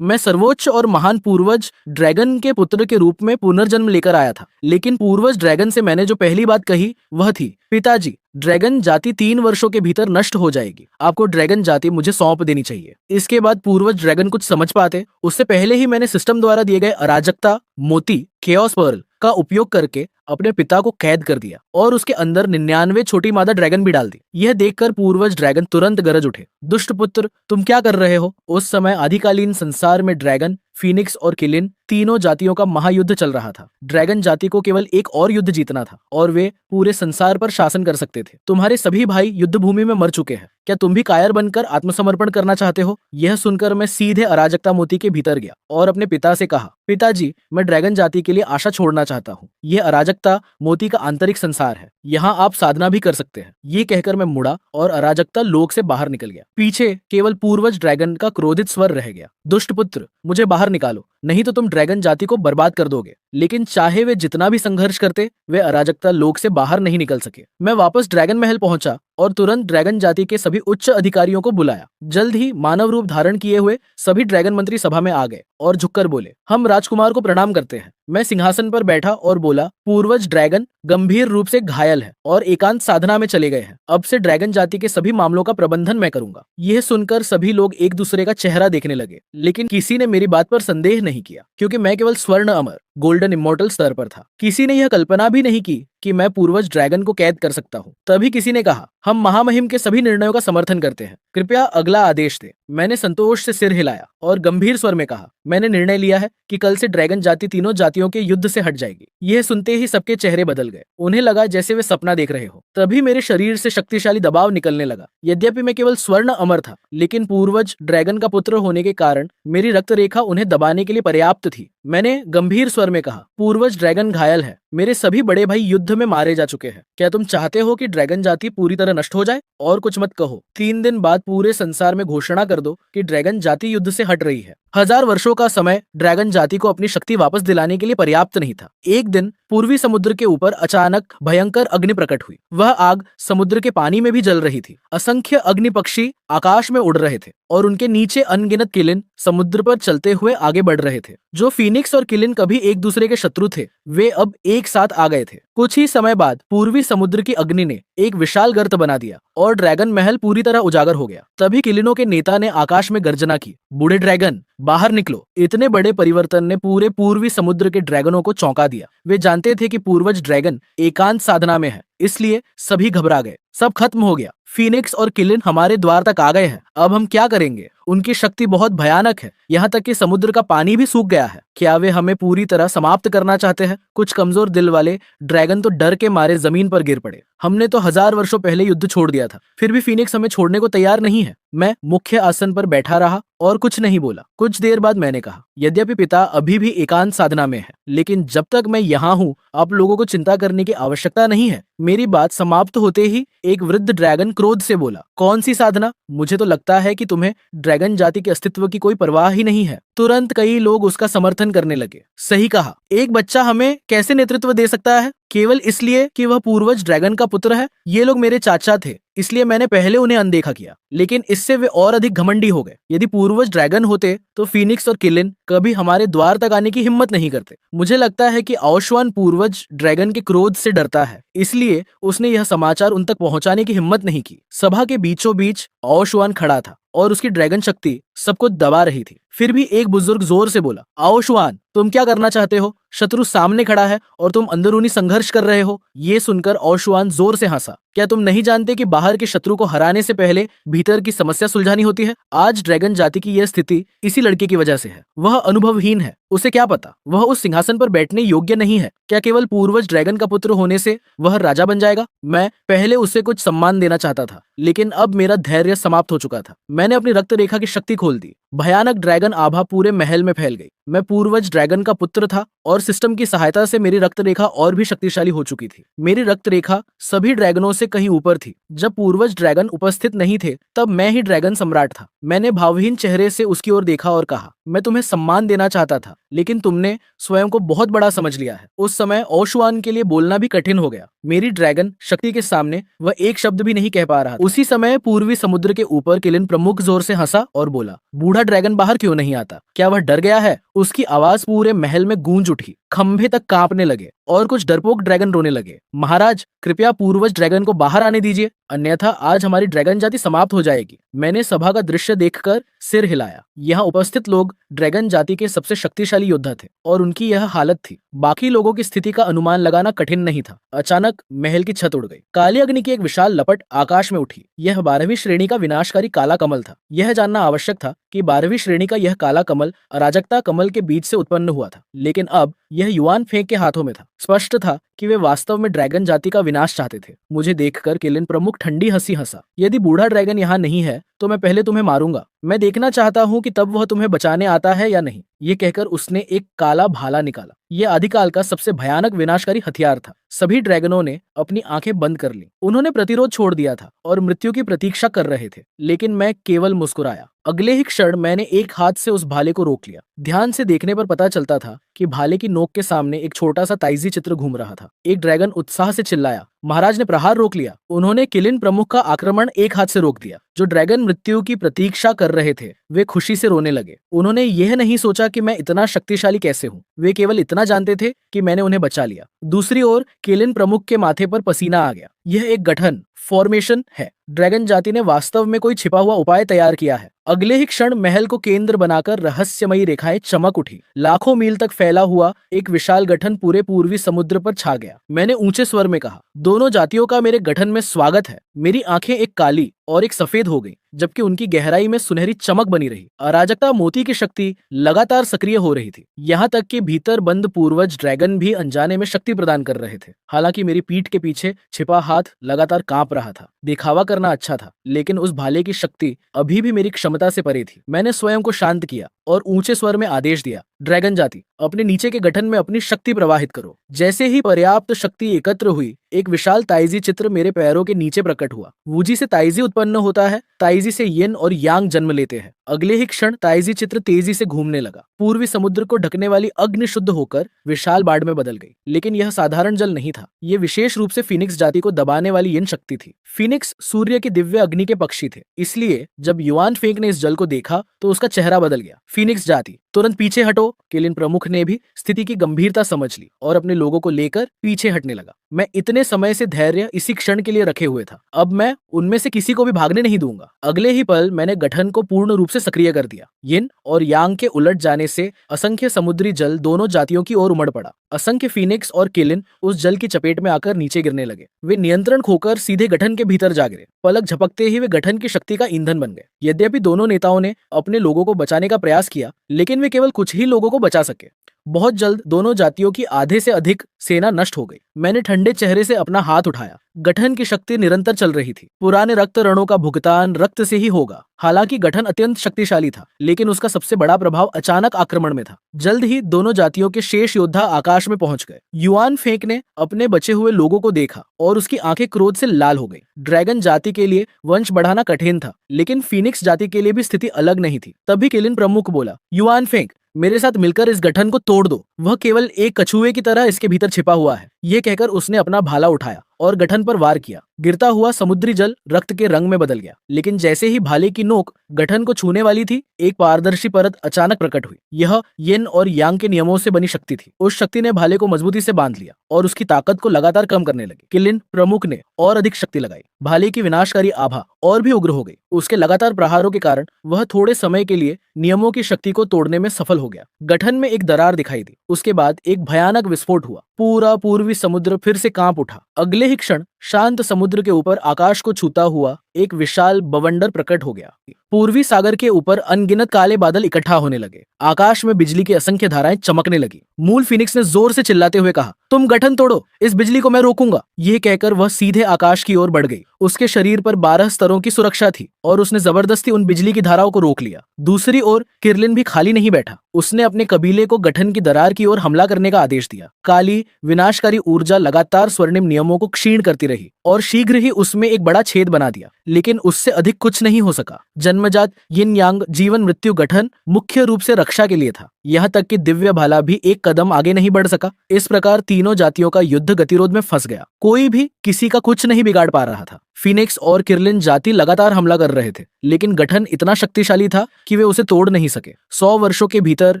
मैं सर्वोच्च और महान पूर्वज ड्रैगन के पुत्र के रूप में पुनर्जन्म लेकर आया था, लेकिन पूर्वज ड्रैगन से मैंने जो पहली बात कही वह थी, पिताजी, ड्रैगन जाति 3 वर्षों के भीतर नष्ट हो जाएगी। आपको ड्रैगन जाति मुझे सौंप देनी चाहिए। इसके बाद पूर्वज ड्रैगन कुछ समझ पाते उससे पहले ही मैंने सिस्टम द्वारा दिए गए अराजकता मोती केओस पर्ल का उपयोग करके अपने पिता को कैद कर दिया और उसके अंदर 99 छोटी मादा ड्रैगन भी डाल दी। यह देखकर पूर्वज ड्रैगन तुरंत गरज उठे, दुष्ट पुत्र, तुम क्या कर रहे हो? उस समय आदिकालीन संसार में ड्रैगन, फीनिक्स और किलिन तीनों जातियों का महायुद्ध चल रहा था। ड्रैगन जाति को केवल एक और युद्ध जीतना था और वे पूरे संसार पर शासन कर सकते थे। तुम्हारे सभी भाई युद्ध भूमि में मर चुके हैं, क्या तुम भी कायर बनकर आत्मसमर्पण करना चाहते हो? यह सुनकर मैं सीधे अराजकता मोती के भीतर गया और अपने पिता से कहा, पिताजी, मैं ड्रैगन जाति के लिए आशा छोड़ना चाहता हूँ। यह अराजकता मोती का आंतरिक संसार है, यहाँ आप साधना भी कर सकते हैं। ये कहकर मैं मुड़ा और अराजकता लोक से बाहर निकल गया। पीछे केवल पूर्वज ड्रैगन का क्रोधित स्वर रह गया, दुष्ट पुत्र, मुझे बाहर निकालो, नहीं तो तुम ड्रैगन जाति को बर्बाद कर दोगे। लेकिन चाहे वे जितना भी संघर्ष करते, वे अराजकता लोक से बाहर नहीं निकल सके। मैं वापस ड्रैगन महल पहुंचा और तुरंत ड्रैगन जाति के सभी उच्च अधिकारियों को बुलाया। जल्द ही मानव रूप धारण किए हुए सभी ड्रैगन मंत्री सभा में आ गए और झुककर बोले, हम राजकुमार को प्रणाम करते हैं। मैं सिंहासन पर बैठा और बोला, पूर्वज ड्रैगन गंभीर रूप से घायल है और एकांत साधना में चले गए हैं। अब से ड्रैगन जाति के सभी मामलों का प्रबंधन मैं करूंगा। यह सुनकर सभी लोग एक दूसरे का चेहरा देखने लगे, लेकिन किसी ने मेरी बात पर संदेह नहीं किया, क्योंकि मैं केवल स्वर्ण अमर गोल्डन इमोर्टल स्तर पर था। किसी ने यह कल्पना भी नहीं की कि मैं पूर्वज ड्रैगन को कैद कर सकता हूँ। तभी किसी ने कहा, हम महामहिम के सभी निर्णयों का समर्थन करते हैं, कृपया अगला आदेश दें। मैंने संतोष से सिर हिलाया और गंभीर स्वर में कहा, मैंने निर्णय लिया है कि कल से ड्रैगन जाति तीनों जातियों के युद्ध से हट जाएगी। यह सुनते ही सबके चेहरे बदल गए, उन्हें लगा जैसे वे सपना देख रहे हो। तभी मेरे शरीर से शक्तिशाली दबाव निकलने लगा। यद्यपि मैं केवल स्वर्ण अमर था, लेकिन पूर्वज ड्रैगन का पुत्र होने के कारण मेरी रक्त रेखा उन्हें दबाने के लिए पर्याप्त थी। मैंने गंभीर स्वर में कहा, पूर्वज ड्रैगन घायल है, मेरे सभी बड़े भाई युद्ध में मारे जा चुके हैं। क्या तुम चाहते हो कि ड्रैगन जाति पूरी तरह नष्ट हो जाए? और कुछ मत कहो। 3 दिन बाद पूरे संसार में घोषणा कर दो कि ड्रैगन जाति युद्ध से हट रही है। 1000 वर्षों का समय ड्रैगन जाति को अपनी शक्ति वापस दिलाने के लिए पर्याप्त नहीं था। एक दिन पूर्वी समुद्र के ऊपर अचानक भयंकर अग्नि प्रकट हुई। वह आग समुद्र के पानी में भी जल रही थी। असंख्य अग्नि पक्षी आकाश में उड़ रहे थे और उनके नीचे अनगिनत किलिन समुद्र पर चलते हुए आगे बढ़ रहे थे। जो फीनिक्स और किलिन कभी एक दूसरे के शत्रु थे, वे अब एक साथ आ गए थे। कुछ ही समय बाद पूर्वी समुद्र की अग्नि ने एक विशाल गर्त बना दिया और ड्रैगन महल पूरी तरह उजागर हो गया। तभी किलिनों के नेता ने आकाश में गर्जना की, बूढ़े ड्रैगन, बाहर निकलो। इतने बड़े परिवर्तन ने पूरे पूर्वी समुद्र के ड्रैगनों को चौंका दिया। वे जानते थे कि पूर्वज ड्रैगन एकांत साधना में है, इसलिए सभी घबरा गए। सब खत्म हो गया। फीनिक्स और किलिन हमारे द्वार तक आ गए हैं। अब हम क्या करेंगे? उनकी शक्ति बहुत भयानक है, यहाँ तक कि समुद्र का पानी भी सूख गया है। क्या वे हमें पूरी तरह समाप्त करना चाहते हैं? कुछ कमजोर दिल वाले ड्रैगन तो डर के मारे जमीन पर गिर पड़े। हमने तो 1000 वर्षों पहले युद्ध छोड़ दिया था, फिर भी फीनिक्स हमें छोड़ने को तैयार नहीं है। मैं मुख्य आसन पर बैठा रहा और कुछ नहीं बोला। कुछ देर बाद मैंने कहा, यद्यपि पिता अभी भी एकांत साधना में है, लेकिन जब तक मैं यहाँ हूँ आप लोगों को चिंता करने की आवश्यकता नहीं है। मेरी बात समाप्त होते ही एक वृद्ध ड्रैगन क्रोध से बोला, कौन सी साधना? मुझे तो लगता है कि तुम्हें ड्रैगन जाति के अस्तित्व की कोई परवाह ही नहीं है। तुरंत कई लोग उसका समर्थन करने लगे। सही कहा, एक बच्चा हमें कैसे नेतृत्व दे सकता है केवल इसलिए कि वह पूर्वज ड्रैगन का पुत्र है? ये लोग मेरे चाचा थे, इसलिए मैंने पहले उन्हें अनदेखा किया, लेकिन इससे वे और अधिक घमंडी हो गए। यदि पूर्वज ड्रैगन होते तो फीनिक्स और किलिन कभी हमारे द्वार तक आने की हिम्मत नहीं करते। मुझे लगता है कि औशवान पूर्वज ड्रैगन के क्रोध से डरता है, इसलिए उसने यह समाचार उन तक पहुंचाने की हिम्मत नहीं की। सभा के बीचों बीच औशवान खड़ा था और उसकी ड्रैगन शक्ति सबको दबा रही थी। फिर भी एक बुजुर्ग जोर से बोला, औशवान, तुम क्या करना चाहते हो? शत्रु सामने खड़ा है और तुम अंदरूनी संघर्ष कर रहे हो। ये सुनकर औशवान जोर से हंसा। क्या तुम नहीं जानते कि बाहर के शत्रु को हराने से पहले भीतर की समस्या सुलझानी होती है? आज ड्रैगन जाति की यह स्थिति इसी लड़के की वजह से है। वह अनुभवहीन है, उसे क्या पता, वह उस सिंहासन पर बैठने योग्य नहीं है। क्या केवल पूर्वज ड्रैगन का पुत्र होने से वह राजा बन जाएगा? मैं पहले उसे कुछ सम्मान देना चाहता था, लेकिन अब मेरा धैर्य समाप्त हो चुका था। मैंने अपनी रक्त रेखा की शक्ति खोल दी। भयानक ड्रैगन आभा पूरे महल में फैल गई। मैं पूर्वज ड्रैगन का पुत्र था और सिस्टम की सहायता से मेरी रक्त रेखा और भी शक्तिशाली हो चुकी थी। मेरी रक्त रेखा सभी ड्रैगनों से कहीं ऊपर थी। जब पूर्वज ड्रैगन उपस्थित नहीं थे, तब मैं ही ड्रैगन सम्राट था। मैंने भावहीन चेहरे से उसकी ओर देखा और कहा, मैं तुम्हें सम्मान देना चाहता था, लेकिन तुमने स्वयं को बहुत बड़ा समझ लिया है। उस समय ओशुआन के लिए बोलना भी कठिन हो गया। मेरी ड्रैगन शक्ति के सामने वह एक शब्द भी नहीं कह पा रहा था। उसी समय पूर्वी समुद्र के ऊपर किलिन प्रमुख जोर से हंसा और बोला, बूढ़ा ड्रैगन बाहर क्यों नहीं आता? क्या वह डर गया है? उसकी आवाज पूरे महल में गूंज उठी, खंभे तक कांपने लगे और कुछ डरपोक ड्रैगन रोने लगे। महाराज, कृपया पूर्वज ड्रैगन को बाहर आने दीजिए, अन्यथा आज हमारी ड्रैगन जाति समाप्त हो जाएगी। मैंने सभा का दृश्य देखकर सिर हिलाया। यहाँ उपस्थित लोग ड्रैगन जाति के सबसे शक्तिशाली योद्धा थे और उनकी यह हालत थी। बाकी लोगों की स्थिति का अनुमान लगाना कठिन नहीं था। अचानक महल की छत उड़ गई। काली अग्नि की एक विशाल लपट आकाश में उठी। यह 12वीं श्रेणी का विनाशकारी काला कमल था। यह जानना आवश्यक था कि 12वीं श्रेणी का यह काला कमल अराजकता कमल के बीच से उत्पन्न हुआ था, लेकिन अब यह युआन फेंक के हाथों में था। स्पष्ट था कि वे वास्तव में ड्रैगन जाति का विनाश चाहते थे। मुझे देखकर किलिन प्रमुख ठंडी हंसी हंसा। यदि बूढ़ा ड्रैगन यहाँ नहीं है तो मैं पहले तुम्हें मारूंगा। मैं देखना चाहता हूँ कि तब वह तुम्हें बचाने आता है या नहीं। ये कहकर उसने एक काला भाला निकाला। यह आदिकाल का सबसे भयानक विनाशकारी हथियार था। सभी ड्रैगनों ने अपनी आंखें बंद कर ली। उन्होंने प्रतिरोध छोड़ दिया था और मृत्यु की प्रतीक्षा कर रहे थे, लेकिन मैं केवल मुस्कुराया। अगले ही क्षण मैंने एक हाथ से उस भाले को रोक लिया। ध्यान से देखने पर पता चलता था कि भाले की नोक के सामने एक छोटा सा ताइजी चित्र घूम रहा था। एक ड्रैगन उत्साह से चिल्लाया, महाराज ने प्रहार रोक लिया। उन्होंने किलिन प्रमुख का आक्रमण एक हाथ से रोक दिया। जो ड्रैगन मृत्यु की प्रतीक्षा कर रहे थे वे खुशी से रोने लगे। उन्होंने यह नहीं सोचा कि मैं इतना शक्तिशाली कैसे हूँ, वे केवल इतना जानते थे कि मैंने उन्हें बचा लिया। दूसरी ओर किलिन प्रमुख के माथे पर पसीना आ गया। यह एक गठन फॉर्मेशन है। ड्रैगन जाति ने वास्तव में कोई छिपा हुआ उपाय तैयार किया है। अगले ही क्षण महल को केंद्र बनाकर रहस्यमयी रेखाएं चमक उठी। लाखों मील तक फैला हुआ एक विशाल गठन पूरे पूर्वी समुद्र पर छा गया। मैंने ऊंचे स्वर में कहा, दोनों जातियों का मेरे गठन में स्वागत है। मेरी आंखें एक काली और एक सफेद हो गई, जबकि उनकी गहराई में सुनहरी चमक बनी रही। अराजकता मोती की शक्ति लगातार सक्रिय हो रही थी। यहाँ तक कि भीतर बंद पूर्वज ड्रैगन भी अनजाने में शक्ति प्रदान कर रहे थे। हालांकि मेरी पीठ के पीछे छिपा हाथ लगातार कांप रहा था। दिखावा करना अच्छा था, लेकिन उस भाले की शक्ति अभी भी मेरी क्षमता से परे थी। मैंने स्वयं को शांत किया और ऊंचे स्वर में आदेश दिया, ड्रैगन जाति, अपने नीचे के गठन में अपनी शक्ति प्रवाहित करो। जैसे ही पर्याप्त शक्ति एकत्र हुई, एक विशाल ताइजी चित्र मेरे पैरों के नीचे प्रकट हुआ। वूजी से ताइजी उत्पन्न होता है, ताइजी से यिन और यांग जन्म लेते हैं। अगले ही क्षण ताइजी चित्र तेजी से घूमने लगा। पूर्वी समुद्र को ढकने वाली अग्नि शुद्ध होकर विशाल बाढ़ में बदल गई। लेकिन यह साधारण जल नहीं था, यह विशेष रूप से फीनिक्स जाति को दबाने वाली यिन शक्ति थी। फीनिक्स सूर्य की दिव्य अग्नि के पक्षी थे, इसलिए जब युआन फेंक ने इस जल को देखा तो उसका चेहरा बदल गया। फीनिक्स जाति, तुरंत पीछे हटो। किलिन प्रमुख ने भी स्थिति की गंभीरता समझ ली और अपने लोगों को लेकर पीछे हटने लगा। मैं इतने समय से धैर्य इसी क्षण के लिए रखे हुए था। अब मैं उनमें से किसी को भी भागने नहीं दूंगा। अगले ही पल मैंने गठन को पूर्ण रूप से सक्रिय कर दिया। यिन और यांग के उलट जाने से असंख्य समुद्री जल दोनों जातियों की ओर उमड़ पड़ा। असंख्य फीनिक्स और किलिन उस जल की चपेट में आकर नीचे गिरने लगे। वे नियंत्रण खोकर सीधे गठन के भीतर जा गिरे। पलक झपकते ही वे गठन की शक्ति का ईंधन बन गए। यद्यपि दोनों नेताओं ने अपने लोगों को बचाने का प्रयास किया, लेकिन वे केवल कुछ ही लोगों को बचा सके। बहुत जल्द दोनों जातियों की आधे से अधिक सेना नष्ट हो गई। मैंने ठंडे चेहरे से अपना हाथ उठाया। गठन की शक्ति निरंतर चल रही थी। पुराने रक्त रणों का भुगतान रक्त से ही होगा। हालांकि गठन अत्यंत शक्तिशाली था, लेकिन उसका सबसे बड़ा प्रभाव अचानक आक्रमण में था। जल्द ही दोनों जातियों के शेष योद्धा आकाश में पहुंच गए। युआन फेंक ने अपने बचे हुए लोगों को देखा और उसकी आंखें क्रोध से लाल हो गई। ड्रैगन जाति के लिए वंश बढ़ाना कठिन था, लेकिन फीनिक्स जाति के लिए भी स्थिति अलग नहीं थी। तभी किलिन प्रमुख बोला, युआन फेंक, मेरे साथ मिलकर इस गठन को तोड़ दो। वह केवल एक कछुए की तरह इसके भीतर छिपा हुआ है। ये कहकर उसने अपना भाला उठाया और गठन पर वार किया। गिरता हुआ समुद्री जल रक्त के रंग में बदल गया, लेकिन जैसे ही भाले की नोक गठन को छूने वाली थी, एक पारदर्शी परत अचानक प्रकट हुई। यह यिन और यांग के नियमों से बनी शक्ति थी। उस शक्ति ने भाले को मजबूती से बांध लिया और उसकी ताकत को लगातार कम करने लगी। किलिन प्रमुख ने और अधिक शक्ति लगाई। भाले की विनाशकारी आभा और भी उग्र हो गई। उसके लगातार प्रहारों के कारण वह थोड़े समय के लिए नियमों की शक्ति को तोड़ने में सफल हो गया। गठन में एक दरार दिखाई दी। उसके बाद एक भयानक विस्फोट हुआ। पूरा पूर्वी समुद्र फिर से कांप उठा। अगले ही क्षण शांत समुद्र के ऊपर आकाश को छूता हुआ एक विशाल बवंडर प्रकट हो गया। पूर्वी सागर के ऊपर अनगिनत काले बादल इकट्ठा होने लगे। आकाश में बिजली की असंख्य धाराएं चमकने लगी। मूल फीनिक्स ने जोर से चिल्लाते हुए कहा, तुम गठन तोड़ो, इस बिजली को मैं रोकूंगा। यह कहकर वह सीधे आकाश की ओर बढ़ गई। उसके शरीर पर 12 स्तरों की सुरक्षा थी और उसने जबरदस्ती उन बिजली की धाराओं को रोक लिया। दूसरी ओर किरलिन भी खाली नहीं बैठा। उसने अपने कबीले को गठन की दरार की ओर हमला करने का आदेश दिया। काली विनाशकारी ऊर्जा लगातार स्वर्णिम नियमों को क्षीण करती रही और शीघ्र ही उसमें एक बड़ा छेद बना दिया, लेकिन उससे अधिक कुछ नहीं हो सका। जन्मजात यिन यांग जीवन मृत्यु गठन मुख्य रूप से रक्षा के लिए था, यहाँ तक कि दिव्य भाला भी एक कदम आगे नहीं बढ़ सका। इस प्रकार तीनों जातियों का युद्ध गतिरोध में फंस गया। कोई भी किसी का कुछ नहीं बिगाड़ पा रहा था। फीनिक्स और किर्लिन जाति लगातार हमला कर रहे थे, लेकिन गठन इतना शक्तिशाली था कि वे उसे तोड़ नहीं सके। 100 वर्षों के भीतर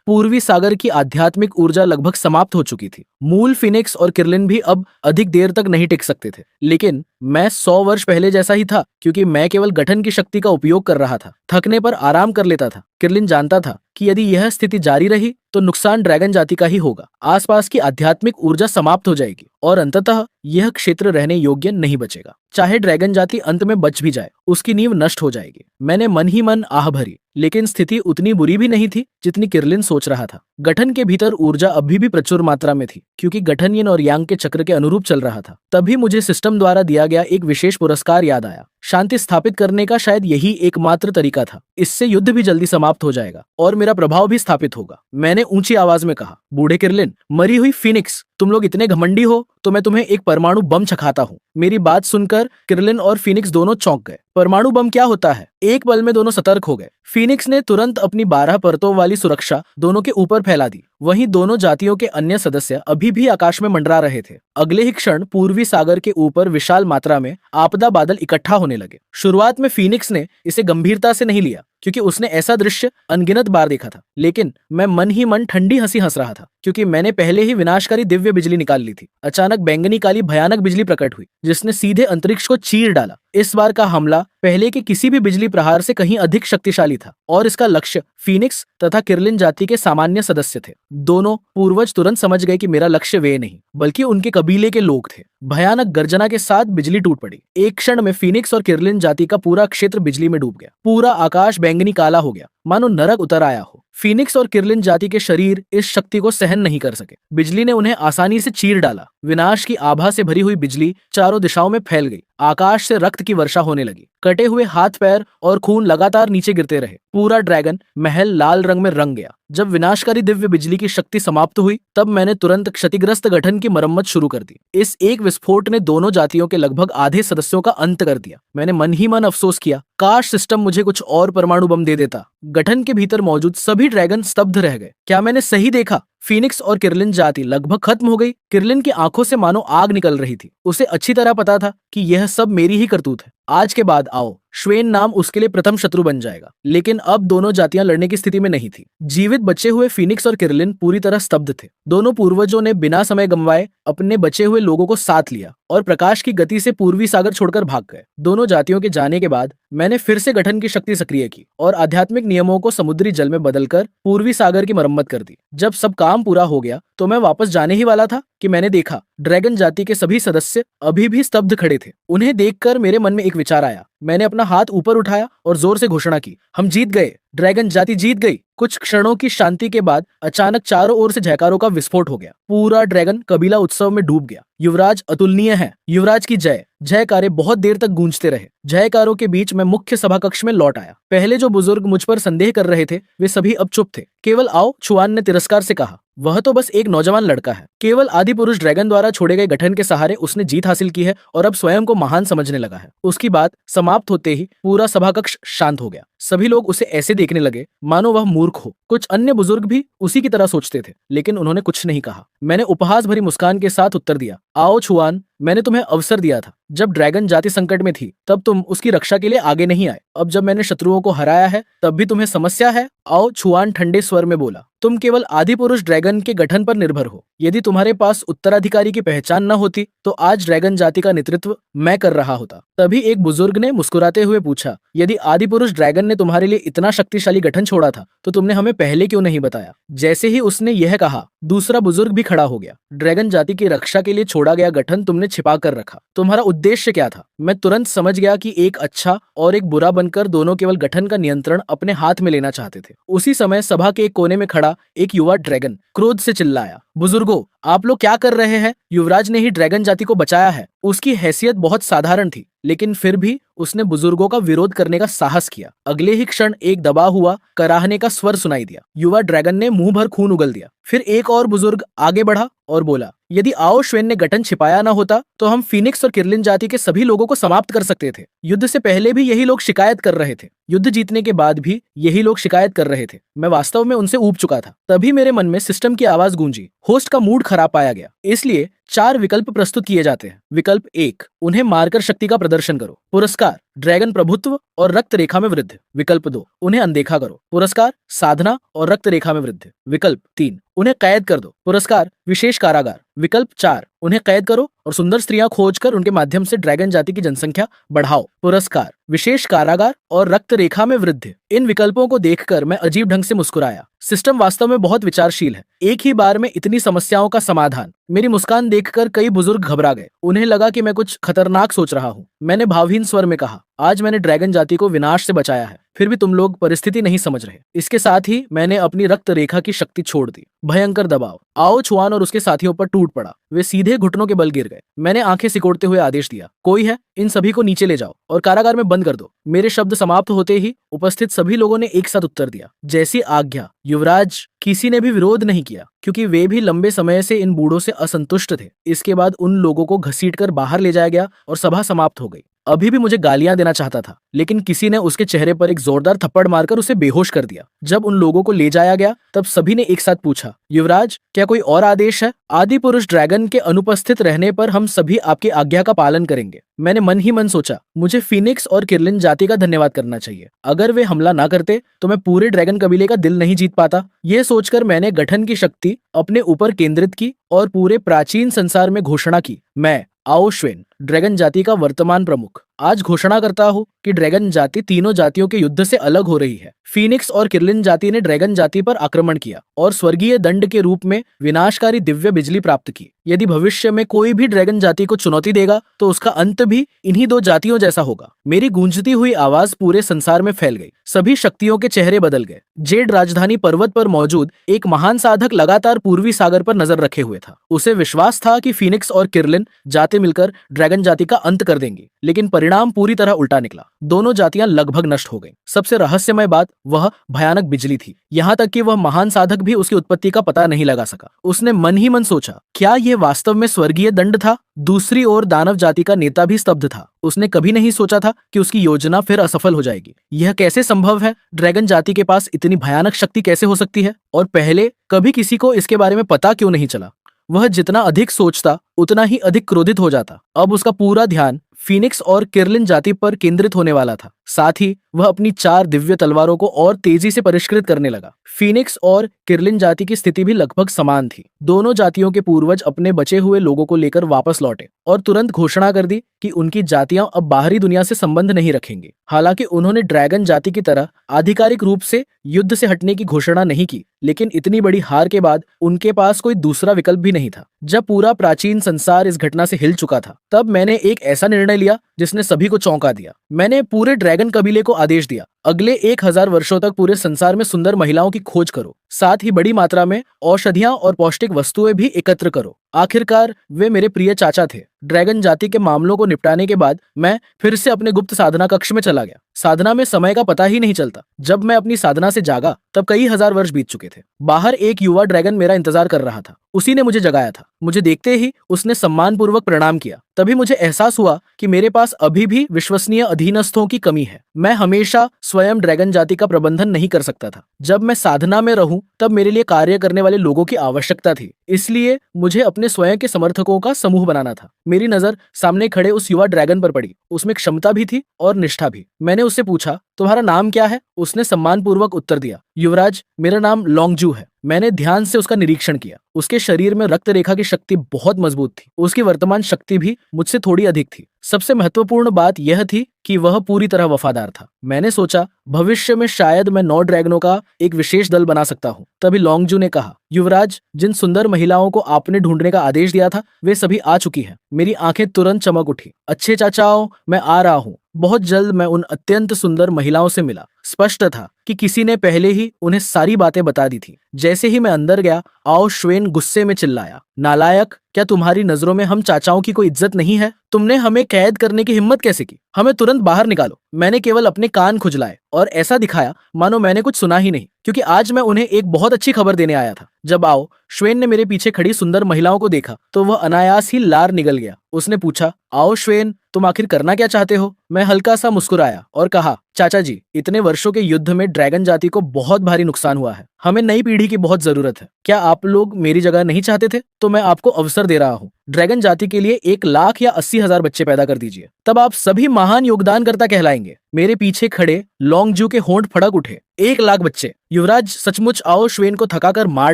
पूर्वी सागर की आध्यात्मिक ऊर्जा लगभग समाप्त हो चुकी थी। मूल फीनिक्स और किर्लिन भी अब अधिक देर तक नहीं टिक सकते थे, लेकिन मैं 100 वर्ष पहले जैसा ही था, क्योंकि मैं केवल गठन की शक्ति का उपयोग कर रहा था। थकने पर आराम कर लेता था। किर्लिन जानता था कि यदि यह स्थिति जारी रही तो नुकसान ड्रैगन जाति का ही होगा। आसपास की आध्यात्मिक ऊर्जा समाप्त हो जाएगी और अंततः यह क्षेत्र रहने योग्य नहीं बचेगा। चाहे ड्रैगन जाति अंत में बच भी जाए, उसकी नींव नष्ट हो जाएगी। मैंने मन ही मन आह भरी, लेकिन स्थिति उतनी बुरी भी नहीं थी जितनी किर्लिन सोच रहा था। गठन के भीतर ऊर्जा अभी भी प्रचुर मात्रा में थी, क्योंकि गठन यिन और यांग के चक्र के अनुरूप चल रहा था। तभी मुझे सिस्टम द्वारा दिया गया एक विशेष पुरस्कार याद आया। शांति स्थापित करने का शायद यही एकमात्र तरीका था। इससे युद्ध भी जल्दी समाप्त हो जाएगा और मेरा प्रभाव भी स्थापित होगा। मैंने ऊंची आवाज में कहा, बूढ़े किर्लिन, मरी हुई फीनिक्स, तुम लोग इतने घमंडी हो तो मैं तुम्हें एक परमाणु बम चखाता हूँ। मेरी बात सुनकर किर्लिन और फीनिक्स दोनों चौंक गए। परमाणु बम क्या होता है? एक पल में दोनों सतर्क हो गए। फीनिक्स ने तुरंत अपनी 12 परतों वाली सुरक्षा दोनों के ऊपर फैला दी। वहीं दोनों जातियों के अन्य सदस्य अभी भी आकाश में मंडरा रहे थे। अगले ही क्षण पूर्वी सागर के ऊपर विशाल मात्रा में आपदा बादल इकट्ठा होने लगे। शुरुआत में फीनिक्स ने इसे गंभीरता से नहीं लिया, क्योंकि उसने ऐसा दृश्य अनगिनत बार देखा था, लेकिन मैं मन ही मन ठंडी हंसी हंस रहा था, क्योंकि मैंने पहले ही विनाशकारी दिव्य बिजली निकाल ली थी। अचानक बैंगनी काली भयानक बिजली प्रकट हुई, जिसने सीधे अंतरिक्ष को चीर डाला। इस बार का हमला पहले के किसी भी बिजली प्रहार से कहीं अधिक शक्तिशाली था और इसका लक्ष्य फीनिक्स तथा किर्लिन जाति के सामान्य सदस्य थे। दोनों पूर्वज तुरंत समझ गए कि मेरा लक्ष्य वे नहीं, बल्कि उनके कबीले के लोग थे। भयानक गर्जना के साथ बिजली टूट पड़ी। एक क्षण में फीनिक्स और किर्लिन जाति का पूरा क्षेत्र बिजली में डूब गया। पूरा आकाश बैंगनी काला हो गया, मानो नरक उतर आया हो। फीनिक्स और किर्लिन जाति के शरीर इस शक्ति को सहन नहीं कर सके। बिजली ने उन्हें आसानी से चीर डाला। विनाश की आभा से भरी हुई बिजली चारों दिशाओं में फैल गई। आकाश से रक्त की वर्षा होने लगी। कटे हुए हाथ पैर और खून लगातार नीचे गिरते रहे। पूरा ड्रैगन महल लाल रंग में रंग गया। जब विनाशकारी दिव्य बिजली की शक्ति समाप्त हुई, तब मैंने तुरंत क्षतिग्रस्त गठन की मरम्मत शुरू कर दी। इस एक विस्फोट ने दोनों जातियों के लगभग आधे सदस्यों का अंत कर दिया। मैंने मन ही मन अफसोस किया, काश सिस्टम मुझे कुछ और परमाणु बम दे देता। गठन के भीतर मौजूद सभी ड्रैगन स्तब्ध रह गए। क्या मैंने सही देखा? फीनिक्स और किर्लिन जाति लगभग खत्म हो गई। किर्लिन की आंखों से मानो आग निकल रही थी। उसे अच्छी तरह पता था कि यह सब मेरी ही करतूत है। आज के बाद आओ, श्वेन नाम उसके लिए प्रथम शत्रु बन जाएगा। लेकिन अब दोनों जातियां लड़ने की स्थिति में नहीं थी। जीवित बचे हुए फीनिक्स और किर्लिन पूरी तरह स्तब्ध थे। दोनों पूर्वजों ने बिना समय गंवाए अपने बचे हुए लोगों को साथ लिया और प्रकाश की गति से पूर्वी सागर छोड़कर भाग गए। दोनों जातियों के जाने के बाद मैंने फिर से गठन की शक्ति सक्रिय की और आध्यात्मिक नियमों को समुद्री जल में बदलकर पूर्वी सागर की मरम्मत कर दी। जब सब काम पूरा हो गया तो मैं वापस जाने ही वाला था कि मैंने देखा ड्रैगन जाति के सभी सदस्य अभी भी स्तब्ध खड़े थे। उन्हें देखकर मेरे मन में एक विचार आया। मैंने अपना हाथ ऊपर उठाया और जोर से घोषणा की, हम जीत गए, ड्रैगन जाति जीत गई। कुछ क्षणों की शांति के बाद अचानक चारों ओर से जयकारों का विस्फोट हो गया। पूरा ड्रैगन कबीला उत्सव में डूब गया। युवराज अतुलनीय है, युवराज की जय। जयकारे बहुत देर तक गूंजते रहे। जयकारों के बीच मैं मुख्य सभा कक्ष में लौट आया। पहले जो बुजुर्ग मुझ पर संदेह कर रहे थे, वे सभी अब चुप थे। केवल आओ, छुआन ने तिरस्कार से कहा, वह तो बस एक नौजवान लड़का है। केवल आदि पुरुष ड्रैगन द्वारा छोड़े गए गठन के सहारे उसने जीत हासिल की है और अब स्वयं को महान समझने लगा है। उसकी बात समाप्त होते ही पूरा सभा कक्ष शांत हो गया। सभी लोग उसे ऐसे देखने लगे मानो वह मूर्ख हो। कुछ अन्य बुजुर्ग भी उसी की तरह सोचते थे, लेकिन उन्होंने कुछ नहीं कहा। मैंने उपहास भरी मुस्कान के साथ उत्तर दिया, आओ छुआन, मैंने तुम्हें अवसर दिया था। जब ड्रैगन जाति संकट में थी तब तुम उसकी रक्षा के लिए आगे नहीं आए। अब जब मैंने शत्रुओं को हराया है तब भी तुम्हें समस्या है? आओ, छुआन ठंडे स्वर में बोला, तुम केवल आदि पुरुष ड्रैगन के गठन पर निर्भर हो। यदि तुम्हारे पास उत्तराधिकारी की पहचान न होती तो आज ड्रैगन जाति का नेतृत्व मैं कर रहा होता। तभी एक बुजुर्ग ने मुस्कुराते हुए पूछा, यदि आदि पुरुष ड्रैगन ने तुम्हारे लिए इतना शक्तिशाली गठन छोड़ा था तो तुमने हमें पहले क्यों नहीं बताया? जैसे ही उसने यह कहा, दूसरा बुजुर्ग भी खड़ा हो गया। ड्रैगन जाति की रक्षा के लिए छोड़ा गया गठन तुमने छिपा कर रखा। तुम्हारा उद्देश्य क्या था? मैं तुरंत समझ गया कि एक अच्छा और एक बुरा बनकर दोनों केवल गठन का नियंत्रण अपने हाथ में लेना चाहते थे। उसी समय सभा के एक कोने में खड़ा एक युवा ड्रैगन क्रोध से चिल्लाया, बुजुर्गों, आप लोग क्या कर रहे हैं? युवराज ने ही ड्रैगन जाति को बचाया है। उसकी हैसियत बहुत साधारण थी, लेकिन फिर भी उसने बुजुर्गों का विरोध करने का साहस किया। अगले ही क्षण एक दबा हुआ कराहने का स्वर सुनाई दिया। युवा ड्रैगन ने मुंह भर खून उगल दिया। फिर एक और बुजुर्ग आगे बढ़ा और बोला, यदि आओ श्वेन ने गठन छिपाया ना होता तो हम फीनिक्स और किरलिन जाति के सभी लोगों को समाप्त कर सकते थे। युद्ध से पहले भी यही लोग शिकायत कर रहे थे, युद्ध जीतने के बाद भी यही लोग शिकायत कर रहे थे। मैं वास्तव में उनसे ऊब चुका था। तभी मेरे मन में सिस्टम की आवाज गूंजी। होस्ट का मूड खराब पाया गया, इसलिए 4 विकल्प प्रस्तुत किए जाते हैं। विकल्प 1, उन्हें मारकर शक्ति का प्रदर्शन करो। पुरस्कार, ड्रैगन प्रभुत्व और रक्त रेखा में वृद्धि। विकल्प 2, उन्हें अनदेखा करो। पुरस्कार, साधना और रक्त रेखा में वृद्धि। विकल्प 3, उन्हें कैद कर दो। पुरस्कार, विशेष कारागार। विकल्प 4, उन्हें कैद करो और सुंदर स्त्रियां खोजकर उनके माध्यम से ड्रैगन जाति की जनसंख्या बढ़ाओ। पुरस्कार, विशेष कारागार और रक्त रेखा में वृद्धि। इन विकल्पों को देखकर मैं अजीब ढंग से मुस्कुराया। सिस्टम वास्तव में बहुत विचारशील है। एक ही बार में इतनी समस्याओं का समाधान। मेरी मुस्कान देखकर कई बुजुर्ग घबरा गए। उन्हें लगा कि मैं कुछ खतरनाक सोच रहा हूँ। मैंने भावहीन स्वर में कहा, आज मैंने ड्रैगन जाति को विनाश से बचाया है, फिर भी तुम लोग परिस्थिति नहीं समझ रहे। इसके साथ ही मैंने अपनी रक्त रेखा की शक्ति छोड़ दी। भयंकर दबाव। आओ छुआन और उसके साथियों पर टूट पड़ा। वे सीधे घुटनों के बल गिर गए। मैंने आंखें सिकोड़ते हुए आदेश दिया, कोई है, इन सभी को नीचे ले जाओ और कारागार में बंद कर दो। मेरे शब्द समाप्त होते ही उपस्थित सभी लोगों ने एक साथ उत्तर दिया, जैसी आज्ञा युवराज। किसी ने भी विरोध नहीं किया, क्योंकि वे भी लंबे समय से इन बूढ़ों से असंतुष्ट थे। इसके बाद उन लोगों को घसीटकर बाहर ले जाया गया और सभा समाप्त हो गई। अभी भी मुझे गालियां देना चाहता था, लेकिन किसी ने उसके चेहरे पर एक जोरदार थप्पड़ मारकर उसे बेहोश कर दिया। जब उन लोगों को ले जाया गया तब सभी ने एक साथ पूछा, युवराज, क्या कोई और आदेश है? आदि पुरुष ड्रैगन के अनुपस्थित रहने पर हम सभी आपकी आज्ञा का पालन करेंगे। मैंने मन ही मन सोचा, मुझे फीनिक्स और किरलिन जाति का धन्यवाद करना चाहिए। अगर वे हमला ना करते तो मैं पूरे ड्रैगन कबीले का दिल नहीं जीत पाता। यह सोचकर मैंने गठन की शक्ति अपने ऊपर केंद्रित की और पूरे प्राचीन संसार में घोषणा की, मैं आओ श्वेन, ड्रैगन जाति का वर्तमान प्रमुख, आज घोषणा करता हूँ कि ड्रैगन जाति तीनों जातियों के युद्ध से अलग हो रही है। फीनिक्स और किरलिन जाति ने ड्रैगन जाति पर आक्रमण किया और स्वर्गीय दंड के रूप में विनाशकारी दिव्य बिजली प्राप्त की। यदि भविष्य में कोई भी ड्रैगन जाति को चुनौती देगा तो उसका अंत भी इन्हीं 2 जातियों जैसा होगा। मेरी गूंजती हुई आवाज पूरे संसार में फैल गई। सभी शक्तियों के चेहरे बदल गए। जेड राजधानी पर्वत पर मौजूद एक महान साधक लगातार पूर्वी सागर पर नजर रखे हुए था। उसे विश्वास था कि फीनिक्स और किरलिन जाति मिलकर ड्रैगन जाति का अंत कर देंगी, लेकिन परिणाम पूरी तरह उल्टा निकला। दोनों जातियां लगभग नष्ट हो गईं। सबसे रहस्यमय बात वह भयानक बिजली थी। यहाँ तक कि वह महान साधक भी उसकी उत्पत्ति का पता नहीं लगा सका। उसने मन ही मन सोचा, क्या यह वास्तव में स्वर्गीय दंड था? दूसरी ओर दानव जाति का नेता भी स्तब्ध था। उसने कभी नहीं सोचा था कि उसकी योजना फिर असफल हो जाएगी। यह कैसे संभव है? ड्रैगन जाति के पास इतनी भयानक शक्ति कैसे हो सकती है? और पहले कभी किसी को इसके बारे में पता क्यों नहीं चला? वह जितना अधिक सोचता उतना ही अधिक क्रोधित हो जाता। अब उसका पूरा ध्यान फीनिक्स और किरलिन जाति पर केंद्रित होने वाला था। साथ ही वह अपनी 4 दिव्य तलवारों को और तेजी से परिष्कृत करने लगा। फीनिक्स और किरलिन जाति की स्थिति भी लगभग समान थी। दोनों जातियों के पूर्वज अपने बचे हुए लोगों को लेकर वापस लौटे और तुरंत घोषणा कर दी कि उनकी जातियां अब बाहरी दुनिया से संबंध नहीं रखेंगी। हालांकि उन्होंने ड्रैगन जाति की तरह आधिकारिक रूप से युद्ध से हटने की घोषणा नहीं की, लेकिन इतनी बड़ी हार के बाद उनके पास कोई दूसरा विकल्प भी नहीं था। जब पूरा प्राचीन संसार इस घटना से हिल चुका था, तब मैंने एक ऐसा निर्णय लिया जिसने सभी को चौंका दिया। मैंने पूरे ड्रैगन कबीले को आदेश दिया, अगले 1000 वर्षों तक पूरे संसार में सुंदर महिलाओं की खोज करो, साथ ही बड़ी मात्रा में औषधियां और पौष्टिक वस्तुएं भी एकत्र करो। आखिरकार वे मेरे प्रिय चाचा थे। ड्रैगन जाति के मामलों को निपटाने के बाद मैं फिर से अपने गुप्त साधना कक्ष में चला गया। साधना में समय का पता ही नहीं चलता। जब मैं अपनी साधना से जागा तब कई हजार वर्ष बीत चुके थे। बाहर एक युवा ड्रैगन मेरा इंतजार कर रहा था। उसी ने मुझे जगाया था। मुझे देखते ही उसने सम्मानपूर्वक प्रणाम किया। तभी मुझे एहसास हुआ कि मेरे पास अभी भी विश्वसनीय अधीनस्थों की कमी है। मैं हमेशा स्वयं ड्रैगन जाति का प्रबंधन नहीं कर सकता था। जब मैं साधना में रहूं तब मेरे लिए कार्य करने वाले लोगों की आवश्यकता थी। इसलिए मुझे अपने स्वयं के समर्थकों का समूह बनाना था। मेरी नजर सामने खड़े उस युवा ड्रैगन पर पड़ी। उसमें क्षमता भी थी और निष्ठा भी। मैंने उससे पूछा, तुम्हारा नाम क्या है? उसने सम्मानपूर्वक उत्तर दिया, युवराज, मेरा नाम लॉन्गजू है। मैंने ध्यान से उसका निरीक्षण किया। उसके शरीर में रक्त रेखा की शक्ति बहुत मजबूत थी। उसकी वर्तमान शक्ति भी मुझसे थोड़ी अधिक थी। सबसे महत्वपूर्ण बात यह थी कि वह पूरी तरह वफादार था। मैंने सोचा भविष्य में शायद मैं 9 ड्रैगनों का एक विशेष दल बना सकता हूँ। तभी लॉन्गजू ने कहा, युवराज, जिन सुंदर महिलाओं को आपने ढूंढने का आदेश दिया था वे सभी आ चुकी हैं। मेरी आंखें तुरंत चमक उठी। अच्छे चाचाओ, मैं आ रहा हूँ। बहुत जल्द मैं उन अत्यंत सुंदर महिलाओं से मिला। स्पष्ट था कि किसी ने पहले ही उन्हें सारी बातें बता दी थी। जैसे ही मैं अंदर गया, आओ श्वेन गुस्से में चिल्लाया, नालायक, क्या तुम्हारी नजरों में हम चाचाओं की कोई इज्जत नहीं है? तुमने हमें कैद करने की हिम्मत कैसे की? हमें तुरंत बाहर निकालो। मैंने केवल अपने कान खुजलाए और ऐसा दिखाया मानो मैंने कुछ सुना ही नहीं, क्योंकि आज मैं उन्हें एक बहुत अच्छी खबर देने आया था। जब आओ श्वेन ने मेरे पीछे खड़ी सुंदर महिलाओं को देखा तो वह अनायास ही लार निगल गया। उसने पूछा, आओ श्वेन, तुम आखिर करना क्या चाहते हो? मैं हल्का सा मुस्कुराया और कहा, चाचा जी, इतने वर्षों के युद्ध में ड्रैगन जाति को बहुत भारी नुकसान हुआ है। हमें नई पीढ़ी की बहुत जरूरत है। क्या आप लोग मेरी जगह नहीं चाहते थे? तो मैं आपको अवसर दे रहा हूँ। ड्रैगन जाति के लिए 1 लाख या 80,000 बच्चे पैदा कर दीजिए, तब आप सभी महान योगदानकर्ता कहलाएंगे। मेरे पीछे खड़े लोंगजू के होंठ फड़क उठे। 1 लाख बच्चे! युवराज सचमुच आओ श्वेन को थकाकर मार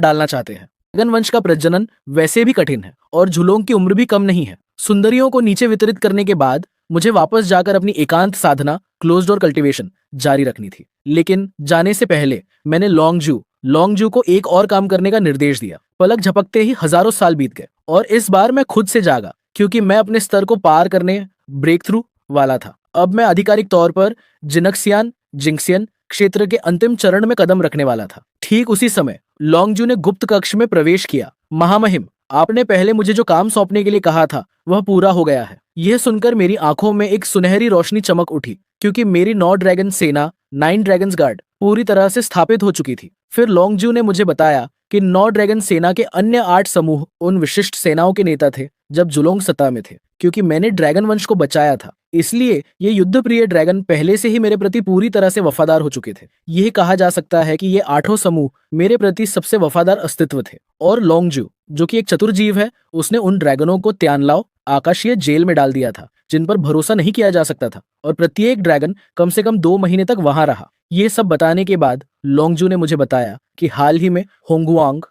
डालना चाहते हैं। ड्रैगन वंश का प्रजनन वैसे भी कठिन है और झुलोंग की उम्र भी कम नहीं है। सुंदरियों को नीचे वितरित करने के बाद मुझे वापस जाकर अपनी एकांत साधना, क्लोज डोर कल्टीवेशन, जारी रखनी थी। लेकिन जाने से पहले मैंने लोंगजू को एक और काम करने का निर्देश दिया। पलक झपकते ही हजारों साल बीत गए और इस बार मैं खुद से जागा, क्योंकि मैं अपने स्तर को पार करने ब्रेक थ्रू वाला था। अब मैं आधिकारिक तौर पर जिंक्सियन क्षेत्र के अंतिम चरण में कदम रखने वाला था। ठीक उसी समय लोंगजू ने गुप्त कक्ष में प्रवेश किया। महामहिम, आपने पहले मुझे जो काम सौंपने के लिए कहा था वह पूरा हो गया है। यह सुनकर मेरी आंखों में एक सुनहरी रोशनी चमक उठी, क्योंकि मेरी 9 ड्रैगन सेना, 9 ड्रैगन्स गार्ड, पूरी तरह से स्थापित हो चुकी थी। फिर लोंगजू ने मुझे बताया कि 9 ड्रैगन सेना के अन्य 8 समूह उन विशिष्ट सेनाओं के नेता थे जब जुलोंग सत्ता में थे। क्योंकि मैंने ड्रैगन वंश को बचाया था, इसलिए ये युद्ध प्रिय ड्रैगन पहले से ही मेरे प्रति पूरी तरह से वफादार हो चुके थे। यह कहा जा सकता है कि ये 8 समूह मेरे प्रति सबसे वफादार अस्तित्व थे। और लोंगजू, जो कि एक चतुर जीव है, उसने उन ड्रैगनों को त्यानलाओ आकाशीय जेल में डाल दिया था, जिन पर भरोसा नहीं किया जा सकता था, और प्रत्येक ड्रैगन कम से कम 2 महीने तक वहां रहा। ये सब बताने के बाद लोंगजू ने मुझे बताया कि हाल ही में होंगुआंग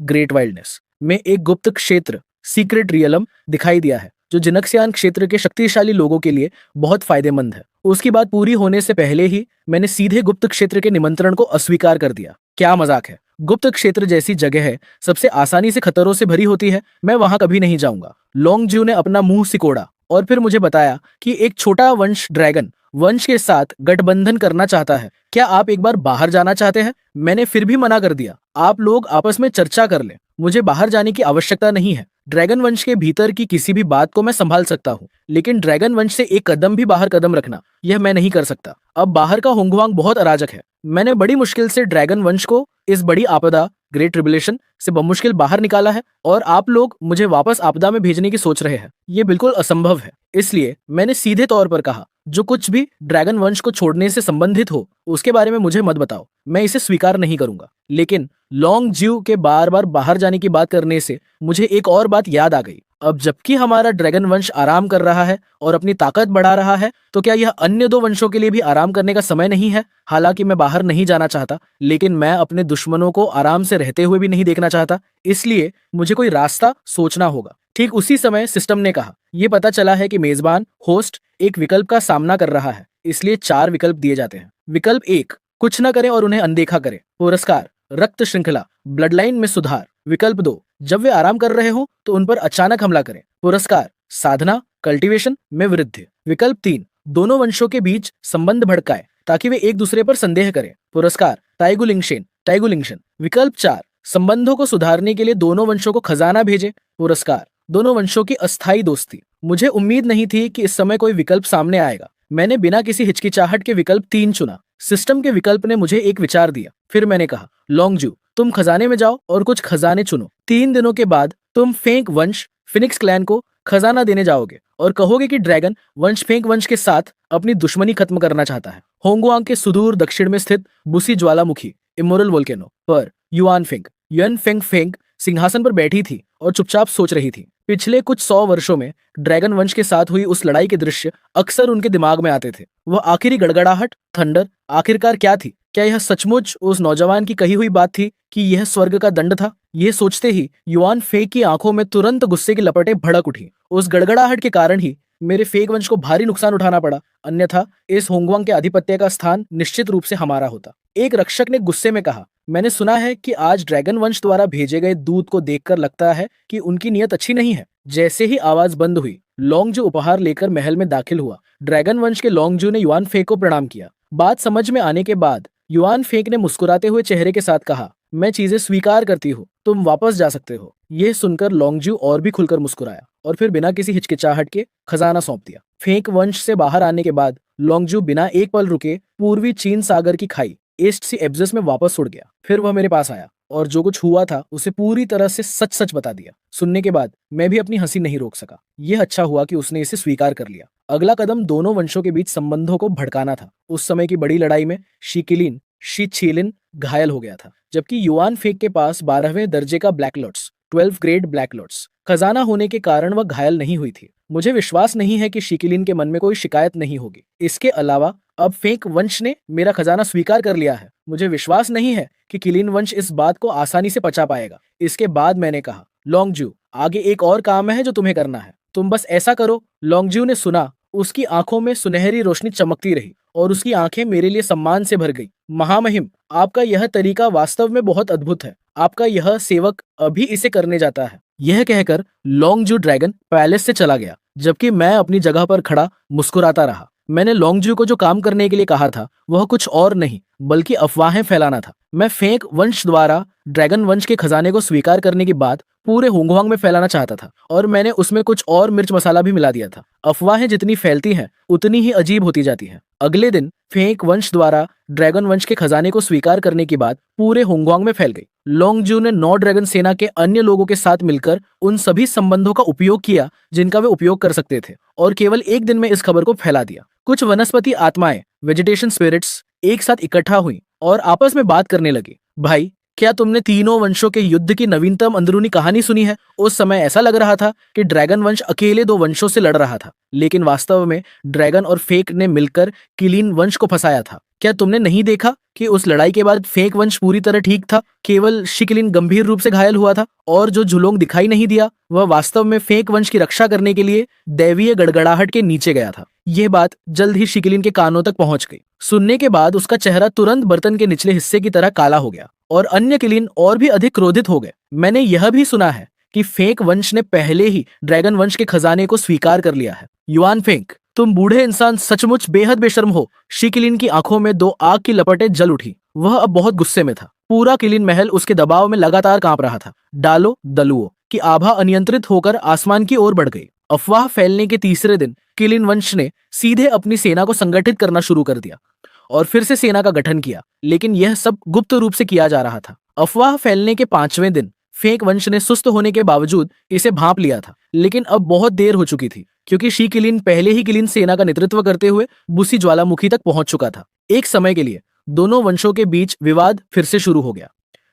ग्रेट वाइल्डनेस में एक गुप्त क्षेत्र, सीक्रेट रियलम, दिखाई दिया है, जो जिनक्सियान क्षेत्र के शक्तिशाली लोगों के लिए बहुत फायदेमंद है। उसकी बात पूरी होने से पहले ही मैंने सीधे गुप्त क्षेत्र के निमंत्रण को अस्वीकार कर दिया। क्या मजाक है! गुप्त क्षेत्र जैसी जगह है, सबसे आसानी से खतरों से भरी होती है। मैं वहां कभी नहीं जाऊंगा। लोंगजू ने अपना मुंह सिकोड़ा और फिर मुझे बताया कि एक छोटा वंश ड्रैगन वंश के साथ गठबंधन करना चाहता है। क्या आप एक बार बाहर जाना चाहते हैं? मैंने फिर भी मना कर दिया। आप लोग आपस में चर्चा कर लें, मुझे बाहर जाने की आवश्यकता नहीं है। ड्रैगन वंश के भीतर की किसी भी बात को मैं संभाल सकता हूँ, लेकिन ड्रैगन वंश से एक कदम भी बाहर कदम रखना, यह मैं नहीं कर सकता। अब बाहर का होंगुआंग बहुत अराजक है। मैंने बड़ी मुश्किल से ड्रैगन वंश को इस बड़ी आपदा, ग्रेट ट्रिबुलेशन, से बमुश्किल बाहर निकाला है, और आप लोग मुझे वापस आपदा में भेजने की सोच रहे हैं। ये बिल्कुल असंभव है। इसलिए मैंने सीधे तौर पर कहा, जो कुछ भी ड्रैगन वंश को छोड़ने से संबंधित हो उसके बारे में मुझे मत बताओ, मैं इसे स्वीकार नहीं करूंगा। लेकिन लोंगजू के बार बार बाहर जाने की बात करने से मुझे एक और बात याद आ गई। अब जबकि हमारा ड्रैगन वंश आराम कर रहा है और अपनी ताकत बढ़ा रहा है, तो क्या यह अन्य 2 वंशों के लिए भी आराम करने का समय नहीं है? हालांकि मैं बाहर नहीं जाना चाहता, लेकिन मैं अपने दुश्मनों को आराम से रहते हुए भी नहीं देखना चाहता, इसलिए मुझे कोई रास्ता सोचना होगा। ठीक उसी समय सिस्टम ने कहा, यह पता चला है कि मेजबान होस्ट एक विकल्प का सामना कर रहा है, इसलिए 4 विकल्प दिए जाते हैं। विकल्प 1, कुछ न करें और उन्हें अनदेखा करें, पुरस्कार रक्त श्रृंखला, ब्लड लाइन में सुधार। विकल्प 2, जब वे आराम कर रहे हो तो उन पर अचानक हमला करें, पुरस्कार साधना, कल्टीवेशन में वृद्धि। विकल्प 3, दोनों वंशों के बीच संबंध भड़काए ताकि वे एक दूसरे पर संदेह करें, पुरस्कार टाइगुलिंगशन। विकल्प 4, संबंधों को सुधारने के लिए दोनों वंशों को खजाना भेजे, पुरस्कार दोनों वंशों की अस्थायी दोस्ती। मुझे उम्मीद नहीं थी कि इस समय कोई विकल्प सामने आएगा। मैंने बिना किसी हिचकिचाहट के विकल्प 3 चुना। सिस्टम के विकल्प ने मुझे एक विचार दिया। फिर मैंने कहा, लोंगजू, तुम खजाने में जाओ और कुछ खजाने चुनो। 3 दिनों के बाद तुम फेंक वंश, फिनिक्स क्लैन को खजाना देने जाओगे और कहोगे कि ड्रैगन वंश फेंक वंश के साथ अपनी दुश्मनी खत्म करना चाहता है। होंगुआंग के सुदूर दक्षिण में स्थित बुसी ज्वालामुखी, इमोरल वोल्केनो पर युआन फेंग सिंहासन पर बैठी थी और चुपचाप सोच रही थी। पिछले कुछ 100 वर्षों में ड्रैगन वंश के साथ हुई उस लड़ाई के दृश्य अक्सर उनके दिमाग में आते थे। वह आखिरी गड़गड़ाहट, थंडर, आखिरकार क्या थी? क्या यह सचमुच उस नौजवान की कही हुई बात थी कि यह स्वर्ग का दंड था? यह सोचते ही युआन फेंग की आंखों में तुरंत गुस्से की लपटें भड़क उठी। उस गड़गड़ाहट के कारण ही मेरे फेंग वंश को भारी नुकसान उठाना पड़ा, अन्यथा इस होंगुआंग के आधिपत्य का स्थान निश्चित रूप से हमारा होता। एक रक्षक ने गुस्से में कहा, मैंने सुना है कि आज ड्रैगन वंश द्वारा भेजे गए दूत को देखकर लगता है कि उनकी नीयत अच्छी नहीं है। जैसे ही आवाज बंद हुई, लोंगजू उपहार लेकर महल में दाखिल हुआ। ड्रैगन वंश के लोंगजू ने युआन फेंग को प्रणाम किया। बात समझ में आने के बाद युआन फेंग ने मुस्कुराते हुए चेहरे के साथ कहा, मैं चीजें स्वीकार करती हूँ, तुम वापस जा सकते हो। यह सुनकर लोंगजू और भी खुलकर मुस्कुराया और फिर बिना किसी हिचकिचाहट के खजाना सौंप दिया। फेंक वंश से बाहर आने के बाद लोंगजू बिना एक पल रुके पूर्वी चीन सागर की खाई ईस्ट सी एब्जस में वापस उड़ गया। फिर वह मेरे पास आया और जो कुछ हुआ था उसे पूरी तरह से सच सच बता दिया। सुनने के बाद मैं भी अपनी हंसी नहीं रोक सका। यह अच्छा हुआ कि उसने इसे स्वीकार कर लिया। अगला कदम दोनों वंशों के बीच संबंधों को भड़काना था। उस समय की बड़ी लड़ाई में शी छीलिन घायल हो गया था, जबकि युआन फेंग के पास 12वें दर्जे का black lots 12 grade black lots खजाना होने के कारण वह घायल नहीं हुई थी। मुझे विश्वास नहीं है कि शिकिलिन के मन में कोई शिकायत नहीं होगी। इसके अलावा अब फेंक वंश ने मेरा खजाना स्वीकार कर लिया है। मुझे विश्वास नहीं है कि किलिन वंश इस बात को आसानी से पचा पाएगा। इसके बाद मैंने कहा, लोंगजू, आगे एक और काम है जो तुम्हें करना है। तुम बस ऐसा करो। लोंगजू ने सुना। उसकी आंखों में सुनहरी रोशनी चमकती रही और उसकी आंखें मेरे लिए सम्मान से भर गई। महामहिम, आपका यह तरीका वास्तव में बहुत अद्भुत है। आपका यह सेवक अभी इसे करने जाता है। यह कहकर लोंगजू ड्रैगन पैलेस से चला गया, जबकि मैं अपनी जगह पर खड़ा मुस्कुराता रहा। मैंने लोंगजू को जो काम करने के लिए कहा था वह कुछ और नहीं बल्कि अफवाहें फैलाना था। मैं फेंक वंश द्वारा ड्रैगन वंश के खजाने को स्वीकार करने की बात पूरे होंगवांग में फैलाना चाहता था और मैंने उसमें कुछ और मिर्च मसाला भी मिला दिया था। अफवाहें जितनी फैलती हैं उतनी ही अजीब होती जाती हैं। अगले दिन फेंक वंश द्वारा ड्रैगन वंश के खजाने को स्वीकार करने की बात पूरे होंगवांग में फैल गई। लोंगजू ने 9 ड्रैगन सेना के अन्य लोगों के साथ मिलकर उन सभी संबंधों का उपयोग किया जिनका वे उपयोग कर सकते थे और केवल एक दिन में इस खबर को फैला दिया। कुछ वनस्पति आत्माएं, वेजिटेशन स्पिरिट्स, एक साथ इकट्ठा हुई और आपस में बात करने लगी। भाई, क्या तुमने तीनों वंशों के युद्ध की नवीनतम अंदरूनी कहानी सुनी है? उस समय ऐसा लग रहा था कि ड्रैगन वंश अकेले 2 वंशों से लड़ रहा था, लेकिन वास्तव में ड्रैगन और फेक ने मिलकर किलिन वंश को फंसाया था। क्या तुमने नहीं देखा कि उस लड़ाई के बाद फेक वंश पूरी तरह ठीक था? केवल शिकिलिन गंभीर रूप से घायल हुआ था और जो झुलोंग दिखाई नहीं दिया वह वास्तव में फेक वंश की रक्षा करने के लिए दैवीय गड़गड़ाहट के नीचे गया था। यह बात जल्द ही शिकिलिन के कानों तक पहुंच गई। सुनने के बाद उसका चेहरा तुरंत बर्तन के निचले हिस्से की तरह काला हो गया और अन्य किलिन और भी अधिक क्रोधित हो गए। मैंने यह भी सुना है कि फेक वंश ने पहले ही ड्रैगन वंश के खजाने को स्वीकार कर लिया है। युआन फेंग, तुम बूढ़े इंसान सचमुच बेहद बेशर्म हो। शिकिलिन की आंखों में 2 आग की लपटें जल उठी। वह अब बहुत गुस्से में था। पूरा किलिन महल उसके दबाव में लगातार कांप रहा था। डालो दलुओं की आभा अनियंत्रित होकर आसमान की ओर बढ़ गई। अफवाह फैलने के तीसरे दिन किलिन वंश ने सीधे अपनी सेना को संगठित करना शुरू कर दिया और फिर से सेना का गठन किया, लेकिन यह सब गुप्त रूप से किया जा रहा था। अफवाह फैलने के 5वें दिन फेक वंश ने सुस्त होने के बावजूद इसे भांप लिया था, लेकिन अब बहुत देर हो चुकी थी क्योंकि शी किलिन पहले ही किलिन सेना का नेतृत्व करते हुए बुसी ज्वालामुखी तक पहुंच चुका था। एक समय के लिए दोनों वंशों के बीच विवाद फिर से शुरू हो गया।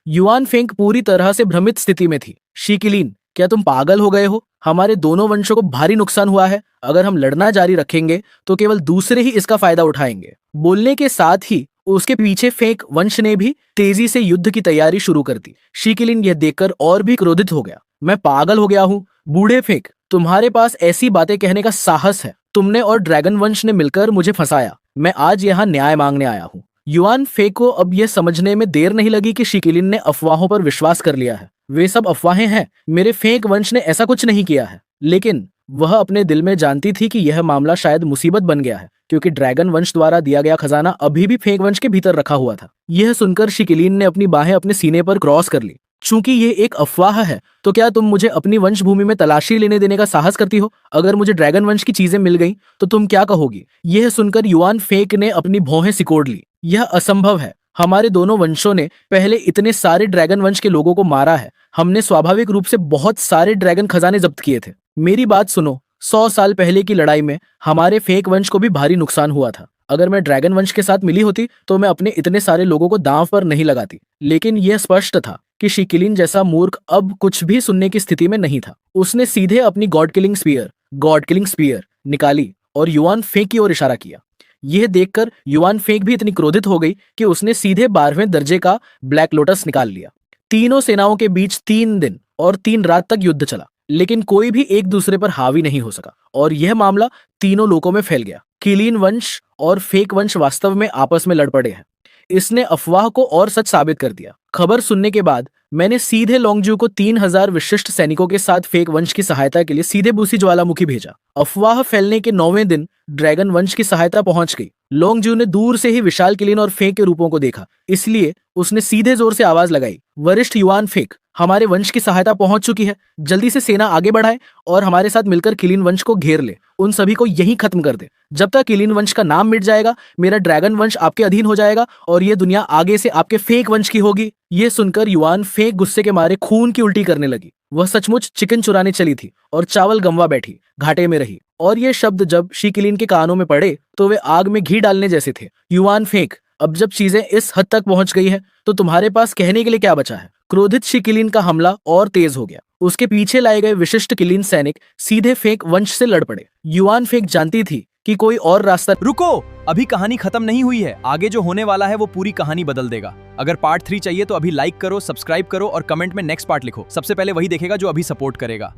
युआन फेंग पूरी तरह से भ्रमित स्थिति में थी। शी किलिन, क्या तुम पागल हो गए हो? हमारे दोनों वंशों को भारी नुकसान हुआ है। अगर हम लड़ना जारी रखेंगे तो केवल दूसरे ही इसका फायदा उठाएंगे। बोलने के साथ ही उसके पीछे फेक वंश ने भी तेजी से युद्ध की तैयारी शुरू कर दी। शी किलिन यह देखकर और भी क्रोधित हो गया। मैं पागल हो गया हूँ। बूढ़े फेक, तुम्हारे पास ऐसी बातें कहने का साहस है। तुमने और ड्रैगन वंश ने मिलकर मुझे फंसाया। मैं आज यहाँ न्याय मांगने आया हूँ। युआन फेक को अब यह समझने में देर नहीं लगी कि शी किलिन ने अफवाहों पर विश्वास कर लिया है। वे सब अफवाहें हैं। मेरे फेक वंश ने ऐसा कुछ नहीं किया है। लेकिन वह अपने दिल में जानती थी कि यह मामला शायद मुसीबत बन गया है, क्योंकि ड्रैगन वंश द्वारा दिया गया खजाना अभी भी फेक वंश के भीतर रखा हुआ था। यह सुनकर शी किलिन ने अपनी बाहें अपने सीने पर क्रॉस कर ली। चूंकि ये एक अफवाह है, तो क्या तुम मुझे अपनी वंश भूमि में तलाशी लेने देने का साहस करती हो? अगर मुझे ड्रैगन वंश की चीजें मिल गईं, तो तुम क्या कहोगी? यह सुनकर युआन फेक ने अपनी भौहें सिकोड़ ली। यह असंभव है। हमारे दोनों वंशों ने पहले इतने सारे ड्रैगन वंश के लोगों को मारा है। हमने स्वाभाविक रूप से बहुत सारे ड्रैगन खजाने जब्त किए थे। मेरी बात सुनो, 100 साल पहले की लड़ाई में हमारे फेक वंश को भी भारी नुकसान हुआ था। अगर मैं ड्रैगन वंश के साथ मिली होती तो मैं अपने इतने सारे लोगों को दांव पर नहीं लगाती। लेकिन यह स्पष्ट था कि शी किलिन जैसा मूर्ख अब कुछ भी सुनने की स्थिति में नहीं था। उसने सीधे अपनी गॉड किलिंग स्पीयर निकाली और युआन फेक की ओर इशारा किया। यह देखकर युआन फेक भी इतनी क्रोधित हो गई कि उसने सीधे 12वें दर्जे का ब्लैक लोटस निकाल लिया। तीनों सेनाओं के बीच 3 दिन और 3 रात तक युद्ध चला, लेकिन कोई भी एक दूसरे पर हावी नहीं हो सका और यह मामला तीनों लोकों में फैल गया। किलिन वंश और फेक वंश वास्तव में आपस में लड़ पड़े हैं। इसने अफवाह को और सच साबित कर दिया। खबर सुनने के बाद मैंने सीधे लोंगजू को 3000 विशिष्ट सैनिकों के साथ फेक वंश की सहायता के लिए सीधे बूसी ज्वालामुखी भेजा। अफवाह फैलने के 9वें दिन ड्रैगन वंश की सहायता पहुंच गई। लोंगजू ने दूर से ही विशाल किलिन और फेक के रूपों को देखा, इसलिए उसने सीधे जोर से आवाज लगाई, वरिष्ठ युआन फेक, हमारे वंश की सहायता पहुंच चुकी है। जल्दी से सेना आगे बढ़ाए और हमारे साथ मिलकर किलिन वंश को घेर ले। उन सभी को यहीं खत्म कर दे। जब तक किलिन वंश का नाम मिट जाएगा, मेरा ड्रैगन वंश आपके अधीन हो जाएगा और ये दुनिया आगे से आपके फेक वंश की होगी। ये सुनकर युआन फेक गुस्से के मारे खून की उल्टी करने लगी। वह सचमुच चिकन चुराने चली थी और चावल गंवा बैठी, घाटे में रही। और ये शब्द जब शीकिलिन के कानों में पड़े तो वे आग में घी डालने जैसे थे। युआन फेक, अब जब चीजें इस हद तक पहुंच गई है तो तुम्हारे पास कहने के लिए क्या बचा है? क्रोधित शीकिलिन का हमला और तेज हो गया। उसके पीछे लाए गए विशिष्ट किलिन सैनिक सीधे फेक वंश से लड़ पड़े। युआन फेक जानती थी कि कोई और रास्ता। रुको, अभी कहानी खत्म नहीं हुई है। आगे जो होने वाला है वो पूरी कहानी बदल देगा। अगर पार्ट 3 चाहिए तो अभी लाइक करो, सब्सक्राइब करो और कमेंट में नेक्स्ट पार्ट लिखो। सबसे पहले वही देखेगा जो अभी सपोर्ट करेगा।